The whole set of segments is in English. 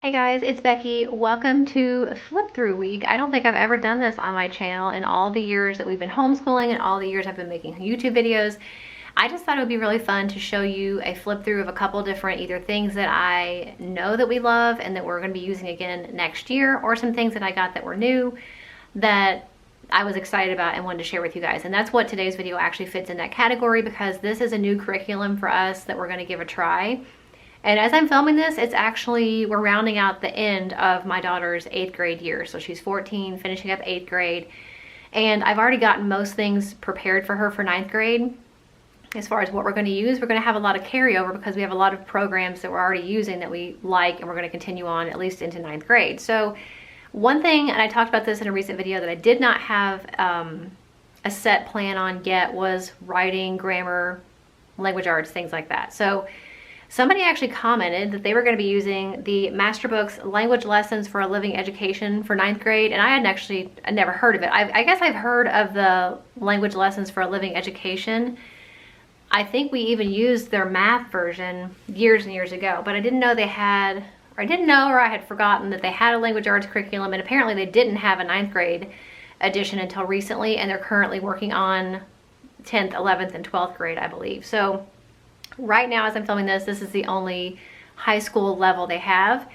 Hey guys, it's Becky. Welcome to Flip Through Week. I don't think I've ever done this on my channel in all the years that we've been homeschooling and all the years I've been making YouTube videos. I just thought it would be really fun to show you a flip through of a couple different either things that I know that we love and that we're going to be using again next year, or some things that I got that were new that I was excited about and wanted to share with you guys. And that's what today's video actually fits in that category, because this is a new curriculum for us that we're going to give a try. And as I'm filming this, it's actually, we're rounding out the end of my daughter's 8th grade year. So she's 14, finishing up 8th grade. And I've already gotten most things prepared for her for 9th grade. As far as what we're going to use, we're going to have a lot of carryover because we have a lot of programs that we're already using that we like, and we're going to continue on at least into 9th grade. So one thing, and I talked about this in a recent video, that I did not have a set plan on yet was writing, grammar, language arts, things like that. So somebody actually commented that they were going to be using the MasterBooks Language Lessons for a Living Education for 9th grade, and I had never heard of it. I guess I've heard of the Language Lessons for a Living Education. I think we even used their math version years and years ago, but I didn't know they had, or I didn't know, or I had forgotten that they had a language arts curriculum, and apparently they didn't have a 9th grade edition until recently, and they're currently working on 10th, 11th, and 12th grade, I believe. So right now, as I'm filming this, this is the only high school level they have.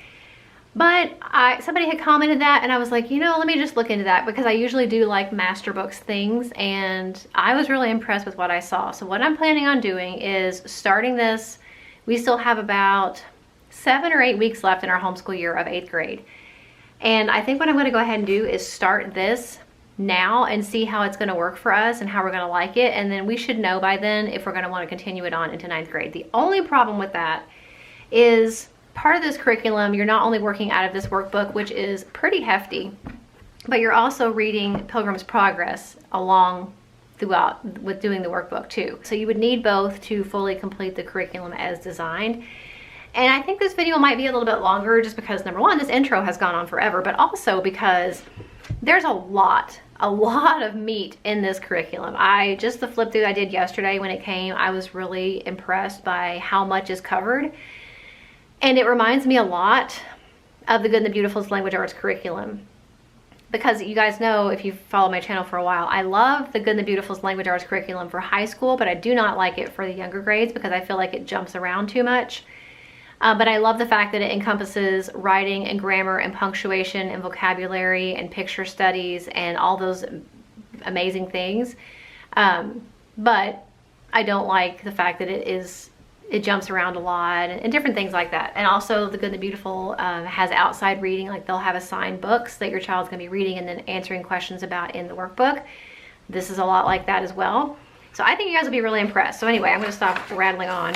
But somebody had commented that, and I was like, you know, let me just look into that, because I usually do like MasterBooks things, and I was really impressed with what I saw. So what I'm planning on doing is starting this. We still have about 7 or 8 weeks left in our homeschool year of 8th grade. And I think what I'm going to go ahead and do is start this now and see how it's going to work for us and how we're going to like it, and then we should know by then if we're going to want to continue it on into 9th grade. The only problem with that is part of this curriculum, you're not only working out of this workbook, which is pretty hefty, but you're also reading Pilgrim's Progress along throughout with doing the workbook too. So you would need both to fully complete the curriculum as designed. And I think this video might be a little bit longer just because, number one, this intro has gone on forever, but also because there's a lot of meat in this curriculum. Just the flip through I did yesterday when it came, I was really impressed by how much is covered. And it reminds me a lot of the Good and the Beautiful's language arts curriculum. Because you guys know, if you've followed my channel for a while, I love the Good and the Beautiful's language arts curriculum for high school, but I do not like it for the younger grades because I feel like it jumps around too much. But I love the fact that it encompasses writing and grammar and punctuation and vocabulary and picture studies and all those amazing things. But I don't like the fact that it jumps around a lot and different things like that. And also the Good and the Beautiful has outside reading, like they'll have assigned books that your child's gonna be reading and then answering questions about in the workbook. This is a lot like that as well. So I think you guys will be really impressed. So anyway, I'm gonna stop rattling on.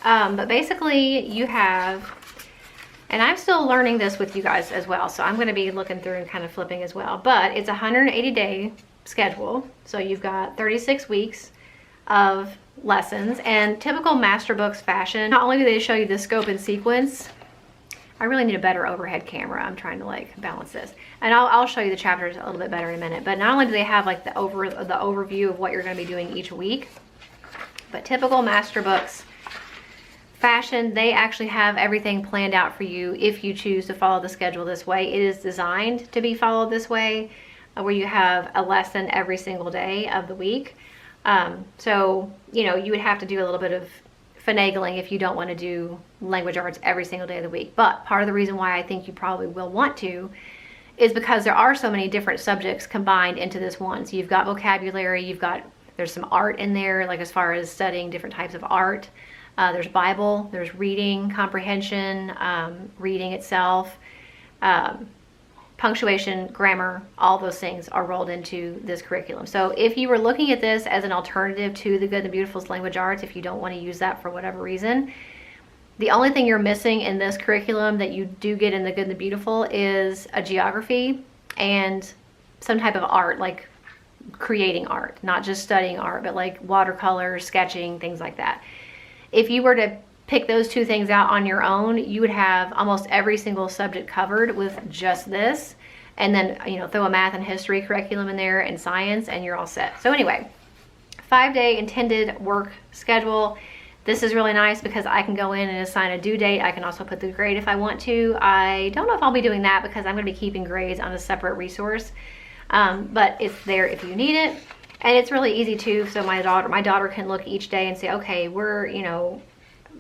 But basically you have, and I'm still learning this with you guys as well, so I'm going to be looking through and kind of flipping as well, but it's a 180-day schedule. So you've got 36 weeks of lessons, and typical MasterBooks fashion, not only do they show you the scope and sequence, I really need a better overhead camera. I'm trying to like balance this, and I'll show you the chapters a little bit better in a minute. But not only do they have like the overview of what you're going to be doing each week, but typical MasterBooks fashion, they actually have everything planned out for you if you choose to follow the schedule this way. It is designed to be followed this way, where you have a lesson every single day of the week. So, you know, you would have to do a little bit of finagling if you don't want to do language arts every single day of the week. But part of the reason why I think you probably will want to is because there are so many different subjects combined into this one. So you've got vocabulary, there's some art in there, like as far as studying different types of art. There's Bible, there's reading, comprehension, reading itself, punctuation, grammar, all those things are rolled into this curriculum. So if you were looking at this as an alternative to the Good and the Beautiful's language arts, if you don't want to use that for whatever reason, the only thing you're missing in this curriculum that you do get in the Good and the Beautiful is a geography and some type of art, like creating art, not just studying art, but like watercolor, sketching, things like that. If you were to pick those two things out on your own, you would have almost every single subject covered with just this, and then, you know, throw a math and history curriculum in there and science, and you're all set. So anyway, 5-day intended work schedule. This is really nice because I can go in and assign a due date. I can also put the grade if I want to. I don't know if I'll be doing that because I'm going to be keeping grades on a separate resource, but it's there if you need it. And it's really easy too, so my daughter can look each day and say, okay, we're, you know,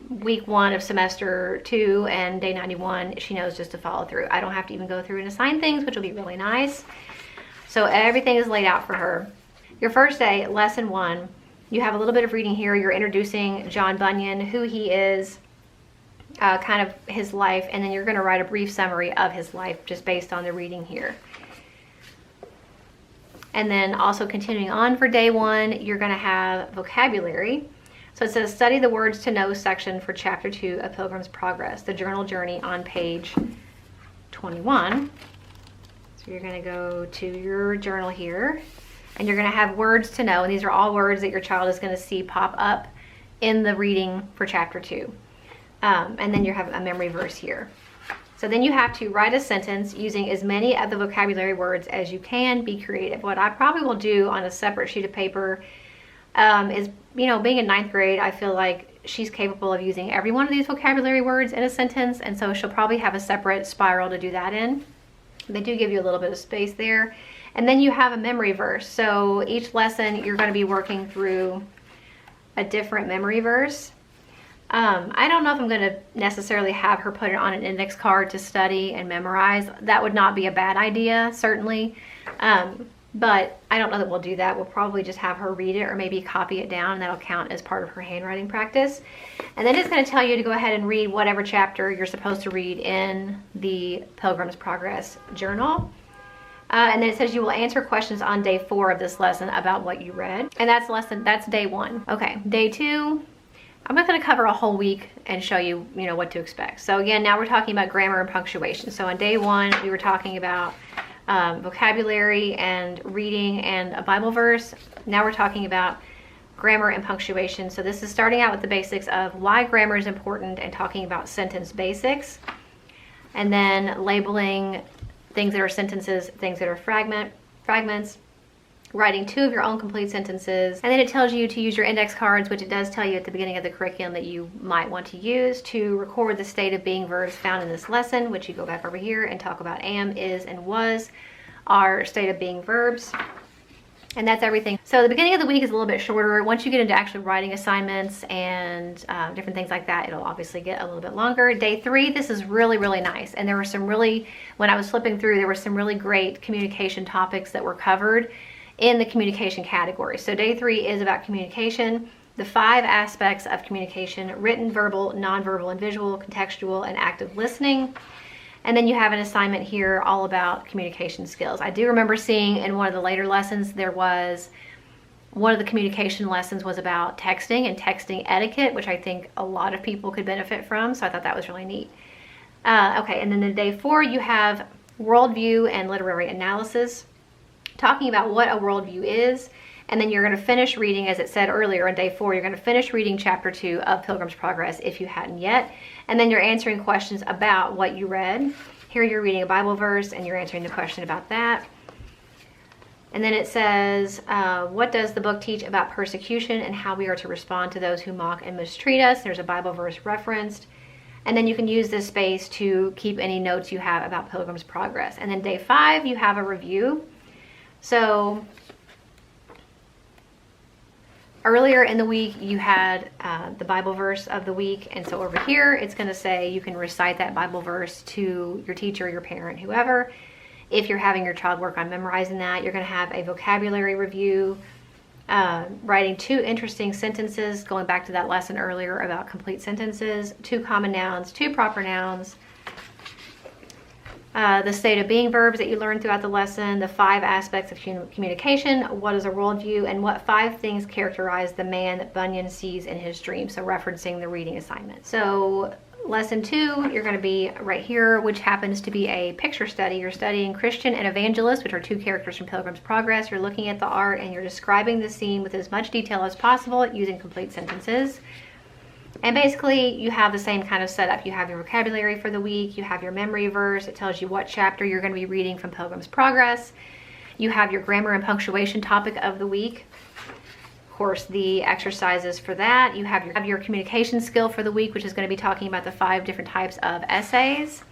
week 1 of semester 2 and day 91. She knows just to follow through. I don't have to even go through and assign things, which will be really nice. So everything is laid out for her. Your first day, lesson 1, you have a little bit of reading here. You're introducing John Bunyan, who he is, kind of his life, and then you're going to write a brief summary of his life just based on the reading here. And then also continuing on for day 1, you're going to have vocabulary. So it says, study the words to know section for chapter 2 of Pilgrim's Progress, the journal journey on page 21. So you're going to go to your journal here, and you're going to have words to know. And these are all words that your child is going to see pop up in the reading for chapter 2. And then you have a memory verse here. So then you have to write a sentence using as many of the vocabulary words as you can. Be creative. What I probably will do on a separate sheet of paper is, you know, being in 9th grade, I feel like she's capable of using every one of these vocabulary words in a sentence, and so she'll probably have a separate spiral to do that in. They do give you a little bit of space there. And then you have a memory verse. So each lesson you're going to be working through a different memory verse. I don't know if I'm going to necessarily have her put it on an index card to study and memorize. That would not be a bad idea, certainly. But I don't know that we'll do that. We'll probably just have her read it or maybe copy it down, and that'll count as part of her handwriting practice. And then it's going to tell you to go ahead and read whatever chapter you're supposed to read in the Pilgrim's Progress journal. And then it says you will answer questions on day 4 of this lesson about what you read. And that's day 1. Okay, day 2. I'm not going to cover a whole week and show you, you know, what to expect. So again, now we're talking about grammar and punctuation. So on day 1, we were talking about vocabulary and reading and a Bible verse. Now we're talking about grammar and punctuation. So this is starting out with the basics of why grammar is important and talking about sentence basics. And then labeling things that are sentences, things that are fragments, writing 2 of your own complete sentences. And then it tells you to use your index cards, which it does tell you at the beginning of the curriculum that you might want to use to record the state of being verbs found in this lesson, which you go back over here and talk about am, is, and was are state of being verbs. And that's everything. So the beginning of the week is a little bit shorter. Once you get into actually writing assignments and different things like that, it'll obviously get a little bit longer. Day 3, this is really, really nice. And there were some really, when I was flipping through, there were some really great communication topics that were covered in the communication category. So day 3 is about communication, the 5 aspects of communication: written, verbal, nonverbal, and visual, contextual, and active listening. And then you have an assignment here all about communication skills. I do remember seeing in one of the later lessons, there was one of the communication lessons was about texting and texting etiquette, which I think a lot of people could benefit from. So I thought that was really neat. Okay, and then in day 4, you have worldview and literary analysis, talking about what a worldview is. And then you're going to finish reading, as it said earlier on day 4, you're going to finish reading chapter 2 of Pilgrim's Progress if you hadn't yet. And then you're answering questions about what you read. Here you're reading a Bible verse and you're answering the question about that. And then it says, what does the book teach about persecution and how we are to respond to those who mock and mistreat us? There's a Bible verse referenced. And then you can use this space to keep any notes you have about Pilgrim's Progress. And then day 5, you have a review. So earlier in the week, you had the Bible verse of the week. And so over here, it's going to say you can recite that Bible verse to your teacher, your parent, whoever. If you're having your child work on memorizing that, you're going to have a vocabulary review, writing 2 interesting sentences, going back to that lesson earlier about complete sentences, 2 common nouns, 2 proper nouns, the state of being verbs that you learned throughout the lesson, the 5 aspects of communication, what is a worldview, and what 5 things characterize the man that Bunyan sees in his dream. So referencing the reading assignment. So lesson 2, you're going to be right here, which happens to be a picture study. You're studying Christian and Evangelist, which are 2 characters from Pilgrim's Progress. You're looking at the art and you're describing the scene with as much detail as possible using complete sentences. And basically, you have the same kind of setup. You have your vocabulary for the week. You have your memory verse. It tells you what chapter you're going to be reading from Pilgrim's Progress. You have your grammar and punctuation topic of the week. course, the exercises for that. You have your communication skill for the week, which is going to be talking about the 5 different types of essays.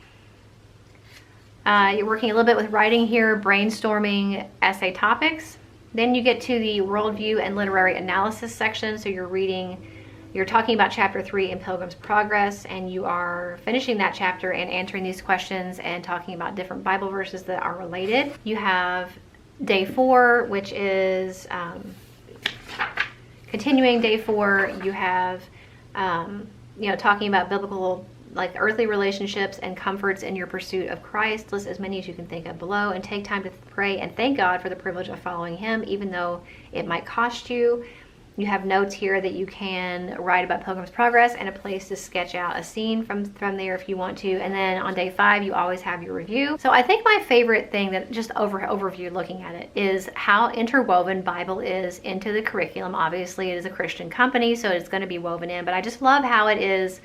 You're working a little bit with writing here, brainstorming essay topics. Then you get to the worldview and literary analysis section. So you're talking about chapter 3 in Pilgrim's Progress, and you are finishing that chapter and answering these questions and talking about different Bible verses that are related. You have day 4, which is continuing day 4. You have, talking about biblical, like earthly relationships and comforts in your pursuit of Christ. List as many as you can think of below, and take time to pray and thank God for the privilege of following Him, even though it might cost you. You have notes here that you can write about Pilgrim's Progress and a place to sketch out a scene from there if you want to. And then on day 5, you always have your review. So I think my favorite thing, that just overview looking at it, is how interwoven Bible is into the curriculum. Obviously, it is a Christian company, so it's going to be woven in, but I just love how it is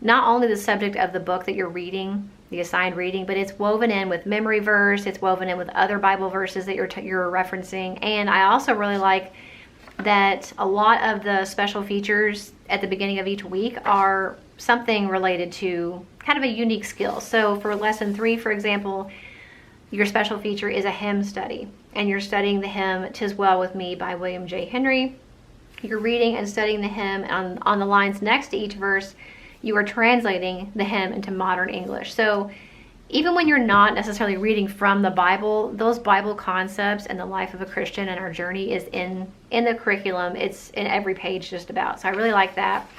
not only the subject of the book that you're reading, the assigned reading, but it's woven in with memory verse, it's woven in with other Bible verses that you're referencing. And I also really like that a lot of the special features at the beginning of each week are something related to kind of a unique skill. So for lesson 3, for example, your special feature is a hymn study, and you're studying the hymn "'Tis Well With Me" by William J. Henry. You're reading and studying the hymn, on the lines next to each verse, you are translating the hymn into modern English. So even when you're not necessarily reading from the Bible, those Bible concepts and the life of a Christian and our journey is in the curriculum. It's in every page just about. So I really like that.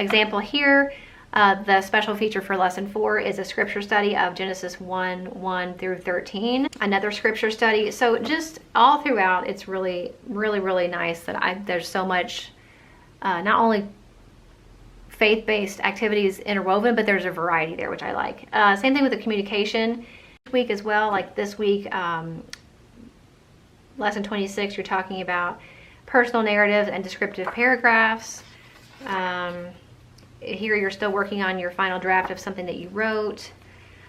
Example here, the special feature for lesson 4 is a scripture study of Genesis 1 through 13. Another scripture study. So just all throughout, it's really, really, really nice that there's so much, not only faith-based activities interwoven, but there's a variety there, which I like. Same thing with the communication week as well. Like this week, lesson 26, you're talking about personal narratives and descriptive paragraphs. Here you're still working on your final draft of something that you wrote.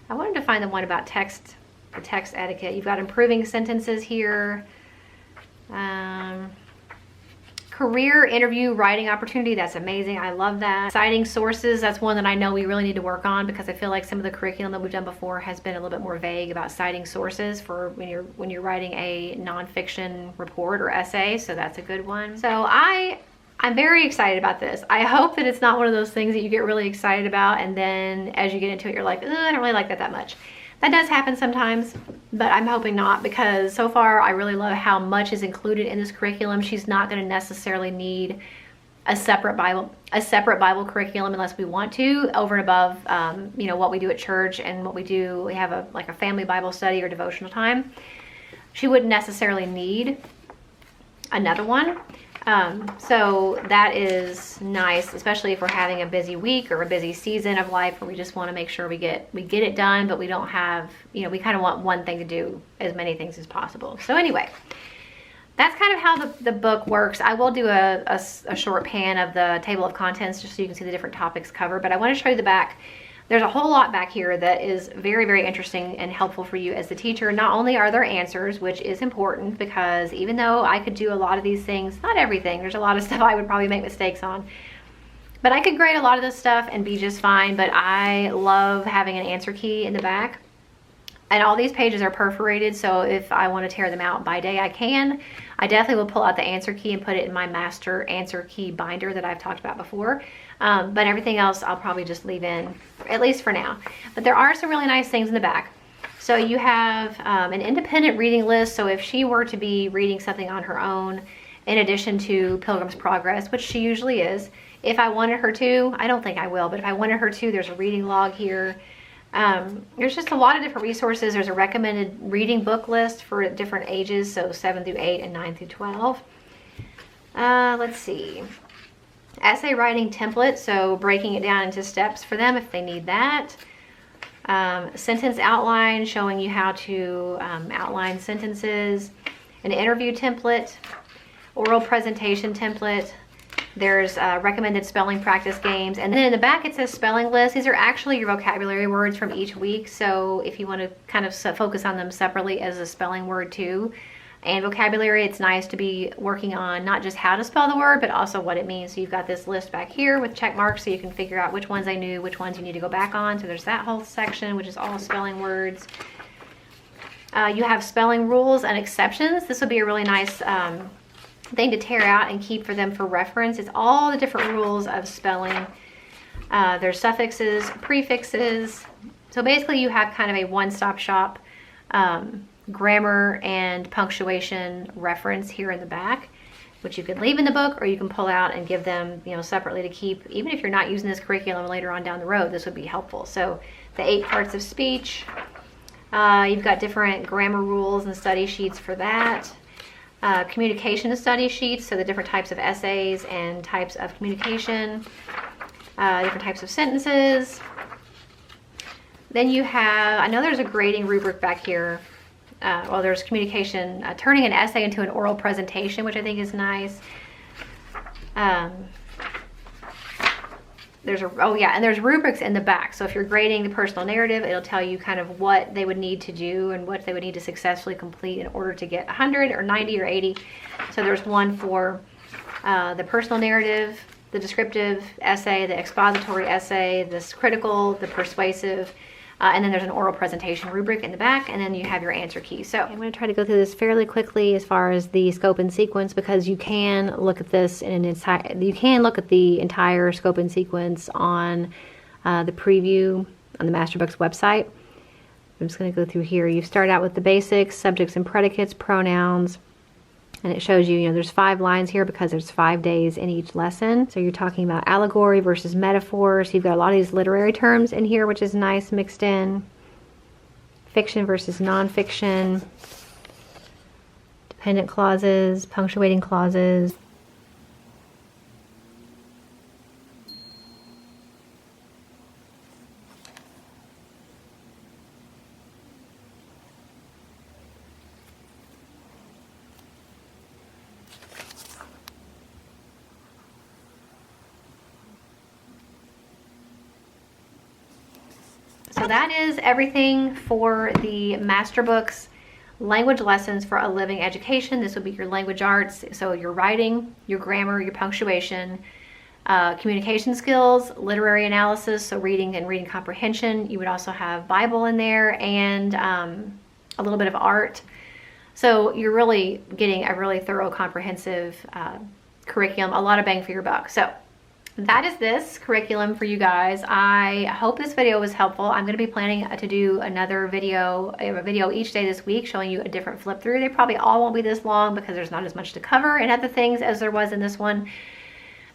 I wanted to find the one about the text etiquette. You've got improving sentences here. Career interview writing opportunity, that's amazing. I love that. Citing sources, that's one that I know we really need to work on, because I feel like some of the curriculum that we've done before has been a little bit more vague about citing sources for when you're writing a nonfiction report or essay. So that's a good one. So I'm very excited about this. I hope that it's not one of those things that you get really excited about, and then as you get into it, you're like, I don't really like that much. That does happen sometimes, but I'm hoping not, because so far I really love how much is included in this curriculum. She's not going to necessarily need a separate Bible curriculum unless we want to, over and above what we do at church and what we do. We have a family Bible study or devotional time. She wouldn't necessarily need another one. So that is nice, especially if we're having a busy week or a busy season of life where we just want to make sure we get it done, but we don't have, we kind of want one thing to do as many things as possible. So anyway, that's kind of how the book works. I will do a short pan of the table of contents just so you can see the different topics covered, but I want to show you the back. There's a whole lot back here that is very, very interesting and helpful for you as the teacher. Not only are there answers, which is important, because even though I could do a lot of these things, not everything, there's a lot of stuff I would probably make mistakes on, but I could grade a lot of this stuff and be just fine. But I love having an answer key in the back. And all these pages are perforated, so if I want to tear them out by day, I can. I definitely will pull out the answer key and put it in my master answer key binder that I've talked about before. But everything else I'll probably just leave in, at least for now. But there are some really nice things in the back. So you have an independent reading list. So if she were to be reading something on her own, in addition to Pilgrim's Progress, which she usually is, if I wanted her to, I don't think I will, but if I wanted her to, there's a reading log here. There's just a lot of different resources. There's a recommended reading book list for different ages, so 7 through 8 and 9 through 12. Let's see. Essay writing template, so breaking it down into steps for them if they need that. Sentence outline, showing you how to outline sentences. An interview template. Oral presentation template. There's recommended spelling practice games. And then in the back it says spelling list. These are actually your vocabulary words from each week. So if you want to kind of focus on them separately as a spelling word too, and vocabulary. It's nice to be working on not just how to spell the word, but also what it means. So you've got this list back here with check marks, so you can figure out which ones I knew, which ones you need to go back on. So there's that whole section, which is all spelling words. You have spelling rules and exceptions. This would be a really nice thing to tear out and keep for them for reference. It's all the different rules of spelling. There's suffixes, prefixes. So basically you have kind of a one-stop shop grammar and punctuation reference here in the back, which you can leave in the book or you can pull out and give them, you know, separately to keep. Even if you're not using this curriculum later on down the road, this would be helpful. So the 8 parts of speech, you've got different grammar rules and study sheets for that. Communication study sheets, so the different types of essays and types of communication, different types of sentences. Then you have, I know there's a grading rubric back here. Well, there's communication, turning an essay into an oral presentation, which I think is nice. And there's rubrics in the back. So if you're grading the personal narrative, it'll tell you kind of what they would need to do and what they would need to successfully complete in order to get 100 or 90 or 80. So there's one for the personal narrative, the descriptive essay, the expository essay, this critical, the persuasive, and then there's an oral presentation rubric in the back, and then you have your answer key. So I'm going to try to go through this fairly quickly as far as the scope and sequence, because you can look at this in an entire, you can look at the entire scope and sequence on the preview on the MasterBooks website. I'm just going to go through here. You start out with the basics, subjects and predicates, pronouns, and it shows you, there's 5 lines here because there's 5 days in each lesson. So you're talking about allegory versus metaphor. So you've got a lot of these literary terms in here, which is nice mixed in. Fiction versus nonfiction. Dependent clauses, punctuating clauses. So that is everything for the MasterBooks Language Lessons for a Living Education. This would be your language arts, so your writing, your grammar, your punctuation, communication skills, literary analysis, so reading and reading comprehension. You would also have Bible in there and a little bit of art. So you're really getting a really thorough, comprehensive curriculum, a lot of bang for your buck. So that is this curriculum for you guys. I hope this video was helpful. I'm going to be planning to do another video, a video each day this week showing you a different flip through. They probably all won't be this long because there's not as much to cover and other things as there was in this one.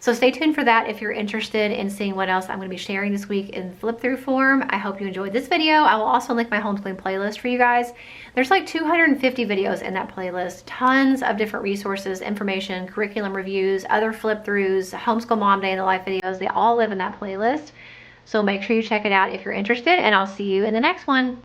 So stay tuned for that if you're interested in seeing what else I'm going to be sharing this week in flip through form. I hope you enjoyed this video. I will also link my homeschooling playlist for you guys. There's like 250 videos in that playlist, tons of different resources, information, curriculum reviews, other flip throughs, homeschool mom day in the life videos. They all live in that playlist. So make sure you check it out if you're interested, and I'll see you in the next one.